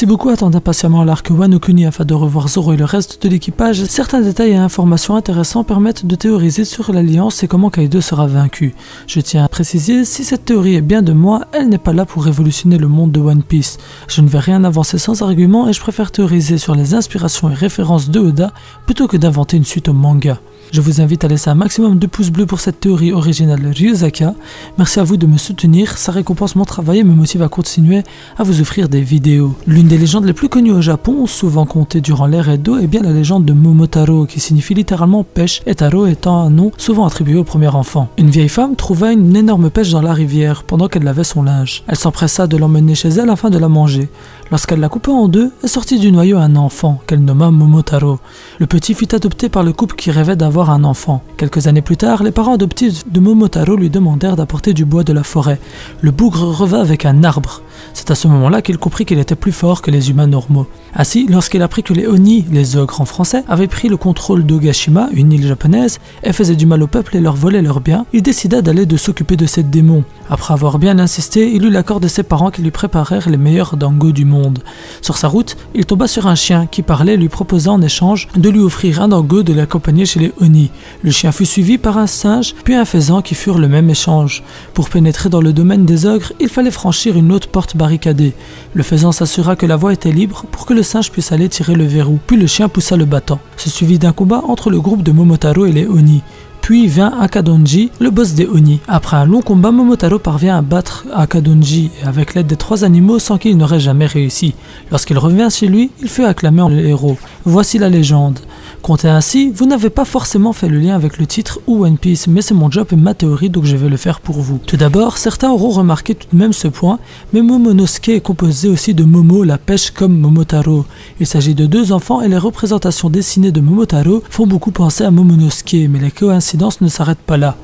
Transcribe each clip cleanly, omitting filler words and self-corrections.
Si beaucoup attendent impatiemment l'arc Wano Kuni afin de revoir Zoro et le reste de l'équipage, certains détails et informations intéressants permettent de théoriser sur l'alliance et comment Kaido sera vaincu. Je tiens à préciser, si cette théorie est bien de moi, elle n'est pas là pour révolutionner le monde de One Piece. Je ne vais rien avancer sans argument et je préfère théoriser sur les inspirations et références de Oda plutôt que d'inventer une suite au manga. Je vous invite à laisser un maximum de pouces bleus pour cette théorie originale de Ryuzaka. Merci à vous de me soutenir, ça récompense mon travail et me motive à continuer à vous offrir des vidéos. L'une des légendes les plus connues au Japon, souvent contée durant l'ère Edo, est bien la légende de Momotaro, qui signifie littéralement pêche, et Taro étant un nom souvent attribué au premier enfant. Une vieille femme trouva une énorme pêche dans la rivière pendant qu'elle lavait son linge. Elle s'empressa de l'emmener chez elle afin de la manger. Lorsqu'elle la coupa en deux, elle sortit du noyau un enfant, qu'elle nomma Momotaro. Le petit fut adopté par le couple qui rêvait d'avoir un enfant. Quelques années plus tard, les parents adoptifs de Momotaro lui demandèrent d'apporter du bois de la forêt. Le bougre revint avec un arbre. C'est à ce moment-là qu'il comprit qu'il était plus fort que les humains normaux. Ainsi, lorsqu'il apprit que les Oni, les ogres en français, avaient pris le contrôle d'Ogashima, une île japonaise, et faisaient du mal au peuple et leur volaient leurs biens, il décida d'aller de s'occuper de ces démons. Après avoir bien insisté, il eut l'accord de ses parents qui lui préparèrent les meilleurs dangos du monde. Sur sa route, il tomba sur un chien qui parlait, lui proposant en échange de lui offrir un dango de l'accompagner chez les Oni. Le chien fut suivi par un singe, puis un faisan qui furent le même échange. Pour pénétrer dans le domaine des ogres, il fallait franchir une autre porte barricadée. Le faisan s'assura que la voie était libre pour que le singe puisse aller tirer le verrou, puis le chien poussa le battant. Ce suivit d'un combat entre le groupe de Momotaro et les Oni. Puis vint Akadonji, le boss des Oni. Après un long combat, Momotaro parvient à battre Akadonji avec l'aide des 3 animaux sans qu'il n'aurait jamais réussi. Lorsqu'il revient chez lui, il fut acclamé en héros. Voici la légende. Comptez ainsi, vous n'avez pas forcément fait le lien avec le titre ou One Piece, mais c'est mon job et ma théorie, donc je vais le faire pour vous. Tout d'abord, certains auront remarqué tout de même ce point, mais Momonosuke est composé aussi de Momo, la pêche, comme Momotaro. Il s'agit de 2 enfants et les représentations dessinées de Momotaro font beaucoup penser à Momonosuke, mais les coïncidences ne s'arrêtent pas là.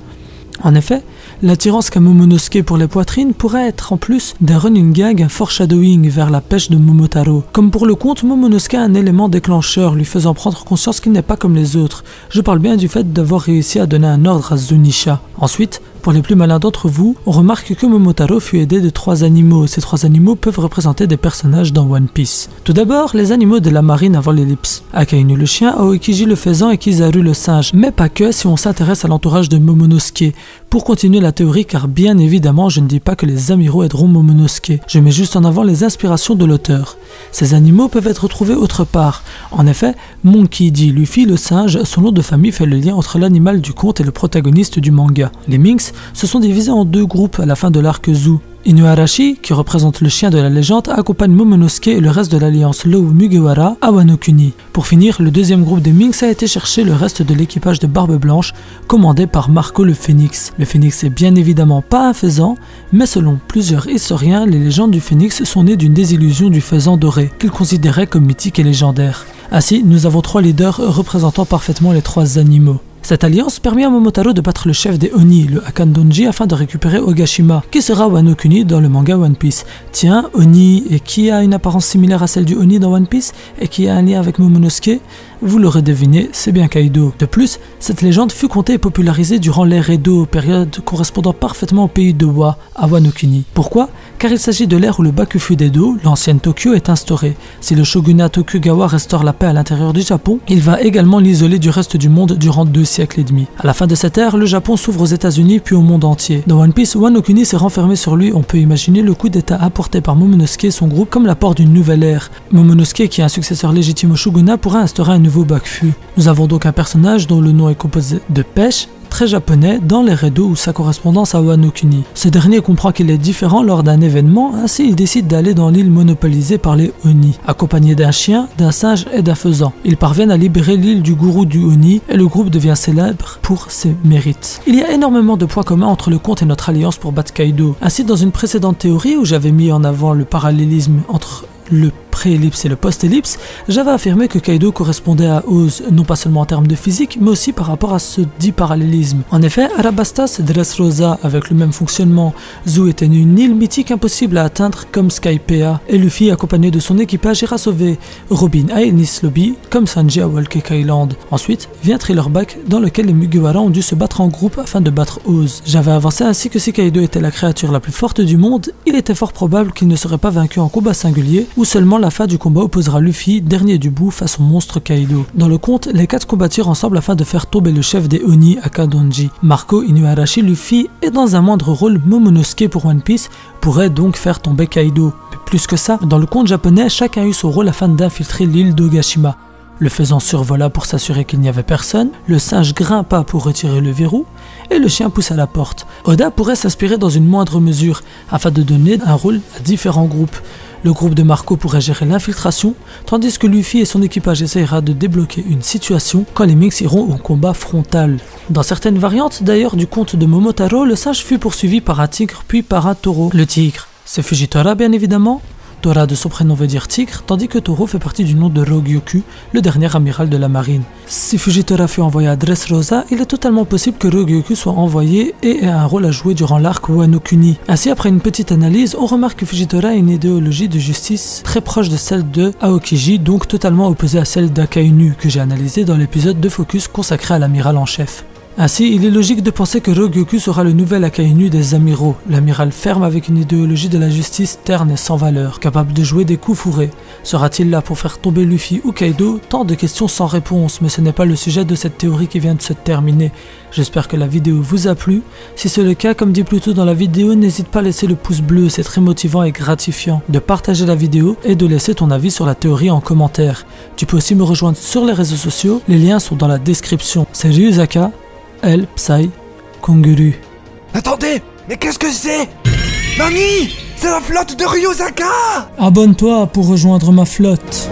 En effet, l'attirance qu'a Momonosuke pour les poitrines pourrait être en plus d'un running gag, un foreshadowing vers la pêche de Momotaro. Comme pour le conte, Momonosuke a un élément déclencheur lui faisant prendre conscience qu'il n'est pas comme les autres. Je parle bien du fait d'avoir réussi à donner un ordre à Zunisha. Ensuite, pour les plus malins d'entre vous, on remarque que Momotaro fut aidé de 3 animaux. Ces 3 animaux peuvent représenter des personnages dans One Piece. Tout d'abord, les animaux de la marine avant l'ellipse. Akainu le chien, Aokiji le faisan et Kizaru le singe. Mais pas que si on s'intéresse à l'entourage de Momonosuke. Pour continuer la théorie, car bien évidemment je ne dis pas que les amiraux aideront Momonosuke, je mets juste en avant les inspirations de l'auteur. Ces animaux peuvent être retrouvés autre part. En effet, Monkey D. Luffy le singe, son nom de famille fait le lien entre l'animal du conte et le protagoniste du manga. Les Minks se sont divisés en 2 groupes à la fin de l'arc Zou. Inuarashi, qui représente le chien de la légende, accompagne Momonosuke et le reste de l'alliance Law Mugiwara à Wano Kuni. Pour finir, le deuxième groupe des Minks a été chercher le reste de l'équipage de Barbe Blanche, commandé par Marco le Phénix. Le Phénix est bien évidemment pas un faisan, mais selon plusieurs historiens, les légendes du Phénix sont nées d'une désillusion du faisan doré, qu'ils considéraient comme mythique et légendaire. Ainsi, nous avons 3 leaders représentant parfaitement les 3 animaux. Cette alliance permet à Momotaro de battre le chef des Oni, le Akadonji, afin de récupérer Ogashima, qui sera Wano Kuni dans le manga One Piece. Tiens, Oni, et qui a une apparence similaire à celle du Oni dans One Piece, et qui a un lien avec Momonosuke? Vous l'aurez deviné, c'est bien Kaido. De plus, cette légende fut contée et popularisée durant l'ère Edo, période correspondant parfaitement au pays de Wa, à Wano Kuni. Pourquoi? Car il s'agit de l'ère où le Bakufu d'Edo, l'ancienne Tokyo, est instauré. Si le shogunat Tokugawa restaure la paix à l'intérieur du Japon, il va également l'isoler du reste du monde durant 2 siècles et demi. À la fin de cette ère, le Japon s'ouvre aux États-Unis puis au monde entier. Dans One Piece, Wano Kuni s'est renfermé sur lui. On peut imaginer le coup d'état apporté par Momonosuke et son groupe comme l'apport d'une nouvelle ère. Momonosuke, qui est un successeur légitime au shogunat, pourra instaurer un nouveau Bakufu. Nous avons donc un personnage dont le nom est composé de pêche, très japonais, dans l'ère Edo ou sa correspondance à Wano Kuni. Ce dernier comprend qu'il est différent lors d'un événement, ainsi il décide d'aller dans l'île monopolisée par les Oni, accompagné d'un chien, d'un singe et d'un faisan. Ils parviennent à libérer l'île du gourou du Oni et le groupe devient célèbre pour ses mérites. Il y a énormément de points communs entre le conte et notre alliance pour battre Kaido. Ainsi, dans une précédente théorie où j'avais mis en avant le parallélisme entre le pré-ellipse et le post-ellipse, j'avais affirmé que Kaido correspondait à Oz, non pas seulement en termes de physique, mais aussi par rapport à ce dit parallélisme. En effet, Arabastas et Dressrosa, avec le même fonctionnement, Zou était une île mythique impossible à atteindre comme Skypiea, et Luffy, accompagné de son équipage, ira sauver Robin à Enies Lobby, comme Sanji à Whole Cake Island. Ensuite, vient Thriller-Back, dans lequel les Mugiwara ont dû se battre en groupe afin de battre Oz. J'avais avancé ainsi que si Kaido était la créature la plus forte du monde, il était fort probable qu'il ne serait pas vaincu en combat singulier, ou seulement la fin du combat opposera Luffy, dernier du bout, face au monstre Kaido. Dans le conte, les 4 combattirent ensemble afin de faire tomber le chef des Oni, Akadonji. Marco, Inuarashi, Luffy et dans un moindre rôle Momonosuke pour One Piece pourraient donc faire tomber Kaido. Mais plus que ça, dans le conte japonais, chacun eut son rôle afin d'infiltrer l'île d'Ogashima. Le faisan survola pour s'assurer qu'il n'y avait personne, le singe grimpa pour retirer le verrou, et le chien poussa la porte. Oda pourrait s'inspirer dans une moindre mesure, afin de donner un rôle à différents groupes. Le groupe de Marco pourrait gérer l'infiltration, tandis que Luffy et son équipage essaiera de débloquer une situation quand les Minks iront au combat frontal. Dans certaines variantes d'ailleurs du conte de Momotaro, le singe fut poursuivi par un tigre puis par un taureau. Le tigre, c'est Fujitora bien évidemment. Tora de son prénom veut dire tigre, tandis que Toro fait partie du nom de Rogyoku, le dernier amiral de la marine. Si Fujitora fut envoyé à Dressrosa, il est totalement possible que Rogyoku soit envoyé et ait un rôle à jouer durant l'arc Wano Kuni. Ainsi, après une petite analyse, on remarque que Fujitora a une idéologie de justice très proche de celle de Aokiji, donc totalement opposée à celle d'Akainu, que j'ai analysé dans l'épisode de Focus consacré à l'amiral en chef. Ainsi, il est logique de penser que Rogyoku sera le nouvel Akainu des amiraux, l'amiral ferme avec une idéologie de la justice terne et sans valeur, capable de jouer des coups fourrés. Sera-t-il là pour faire tomber Luffy ou Kaido? Tant de questions sans réponse, mais ce n'est pas le sujet de cette théorie qui vient de se terminer. J'espère que la vidéo vous a plu. Si c'est le cas, comme dit plus tôt dans la vidéo, n'hésite pas à laisser le pouce bleu, c'est très motivant et gratifiant. De partager la vidéo et de laisser ton avis sur la théorie en commentaire. Tu peux aussi me rejoindre sur les réseaux sociaux, les liens sont dans la description. C'est Ryuzaka, El Psy Konguru. Attendez, mais qu'est-ce que c'est? Nani? C'est la flotte de Ryuzaka! Abonne-toi pour rejoindre ma flotte.